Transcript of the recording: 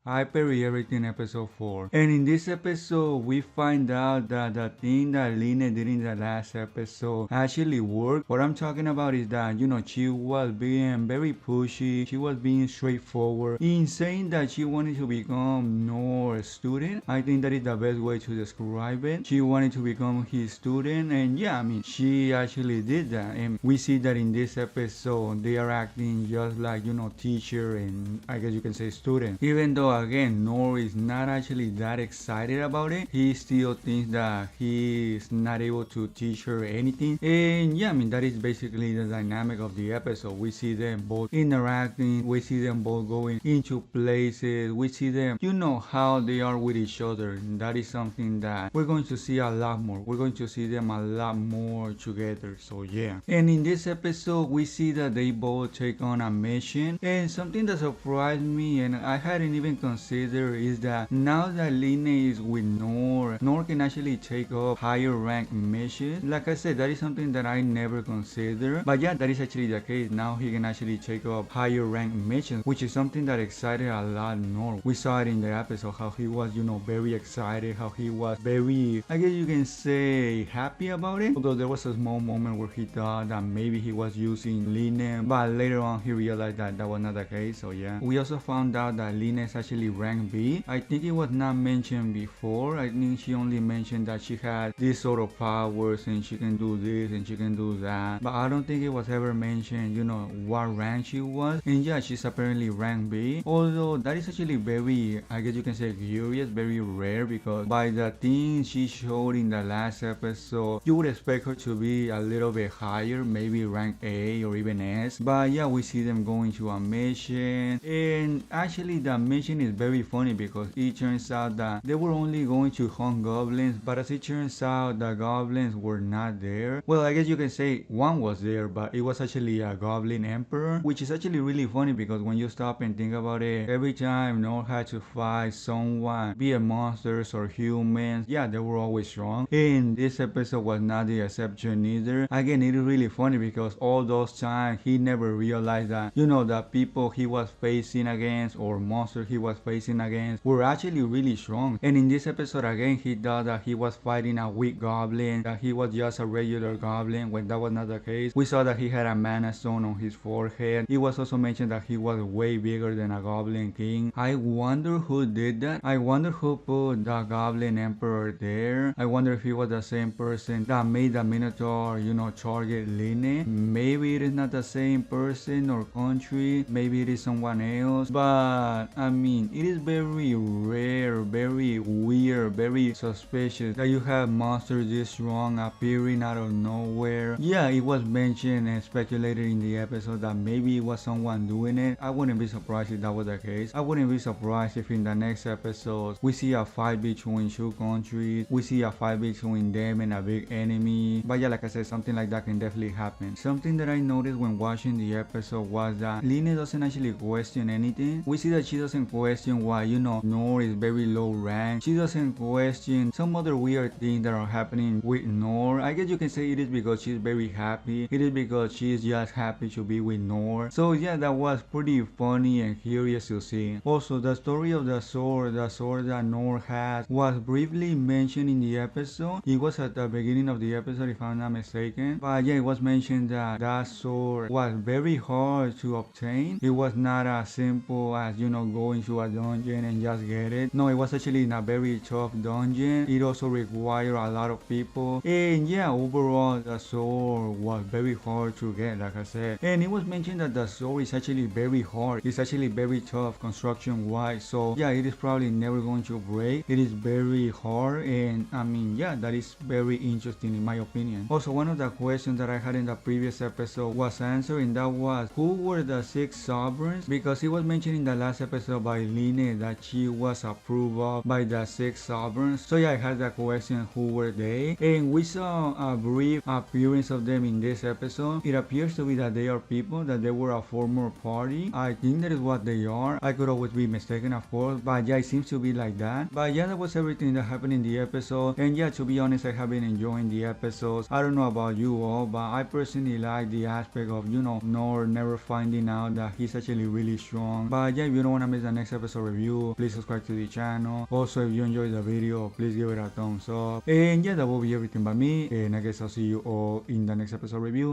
I Parry Everything episode 4. And in this episode, we find out that the thing that Lynne did in the last episode actually worked. What I'm talking about is that, she was being very pushy, she was being straightforward in saying that she wanted to become Noor's student. I think that is the best way to describe it. She wanted to become his student, and yeah, I mean, she actually did that. And we see that in this episode, they are acting just like, teacher and I guess you can say student. Even though again Noor is not actually that excited about it, he still thinks that he is not able to teach her anything. And yeah, I mean, that is basically the dynamic of the episode. We see them both interacting, we see them both going into places, we see them, how they are with each other. And that is something that we're going to see a lot more. We're going to see them a lot more together. So yeah. And in this episode, we see that they both take on a mission. And something that surprised me, and I hadn't even considered, is that now that Lynne is with Noor, Noor can actually take up higher rank missions. Like I said, that is something that I never considered. But yeah, that is actually the case. Now he can actually take up higher rank missions, which is something that excited a lot Noor. We saw it in the episode, how he was, very excited, how he was very, I guess you can say, happy about it. Although there was a small moment where he thought that maybe he was using Lynne, but later on he realized that that was not the case. So yeah. We also found out that Lynne is actually rank B. I think it was not mentioned before. I think she only mentioned that she had this sort of powers and she can do this and she can do that. But I don't think it was ever mentioned, what rank she was. And yeah, she's apparently rank B. Although that is actually very, I guess you can say, curious, very rare, because by the things she showed in the last episode, you would expect her to be a little bit higher, maybe rank A or even S. But yeah, we see them going to a mission. And actually the mission is very funny because it turns out that they were only going to hunt goblins, but as it turns out the goblins were not there. Well, I guess you can say one was there, but it was actually a Goblin Emperor, which is actually really funny because when you stop and think about it, every time Noor had to fight someone, be it monsters or humans, yeah, they were always strong. And this episode was not the exception either. Again, it is really funny because all those times he never realized that, the people he was facing against or monsters he was facing against were actually really strong. And in this episode again, he thought that he was fighting a weak goblin, that he was just a regular goblin, when that was not the case. We saw that he had a mana stone on his forehead. It was also mentioned that he was way bigger than a goblin king. I wonder who did that. I wonder who put the Goblin Emperor there. I wonder if he was the same person that made the Minotaur, target Lynne. Maybe it is not the same person or country. Maybe it is someone else. But I mean, it is very rare, very weird, very suspicious that you have monsters this strong appearing out of nowhere. Yeah, it was mentioned and speculated in the episode that maybe it was someone doing it. I wouldn't be surprised if that was the case. I wouldn't be surprised if in the next episodes we see a fight between two countries, we see a fight between them and a big enemy. But yeah, like I said, something like that can definitely happen. Something that I noticed when watching the episode was that Lynne doesn't actually question anything. We see that she doesn't question why, Noor is very low rank. She doesn't question some other weird things that are happening with Noor. I guess you can say it is because she's very happy. It is because she's just happy to be with Noor. So yeah, that was pretty funny and curious to see. Also, the story of the sword that Noor has, was briefly mentioned in the episode. It was at the beginning of the episode, if I'm not mistaken. But yeah, it was mentioned that that sword was very hard to obtain. It was not as simple as, go into a dungeon and just get it. No, it was actually in a very tough dungeon. It also required a lot of people. And yeah, overall, the sword was very hard to get, like I said. And it was mentioned that the sword is actually very hard. It's actually very tough construction wise. So yeah, it is probably never going to break. It is very hard. And I mean, yeah, that is very interesting in my opinion. Also, one of the questions that I had in the previous episode was answered, and that was, who were the 6 sovereigns? Because it was mentioned in the last episode by Lynne that she was approved of by the 6 sovereigns. So yeah, I had the question, who were they? And we saw a brief appearance of them in this episode. It appears to be that they are people, that they were a former party. I think that is what they are. I could always be mistaken, of course, but yeah, it seems to be like that. But yeah, that was everything that happened in the episode. And yeah, to be honest, I have been enjoying the episodes. I don't know about you all, but I personally like the aspect of, Noor never finding out that he's actually really strong. But yeah, if you don't want to miss the next episode review, please subscribe to the channel. Also, if you enjoyed the video, please give it a thumbs up. And yeah, that will be everything by me. And I guess I'll see you all in the next episode review.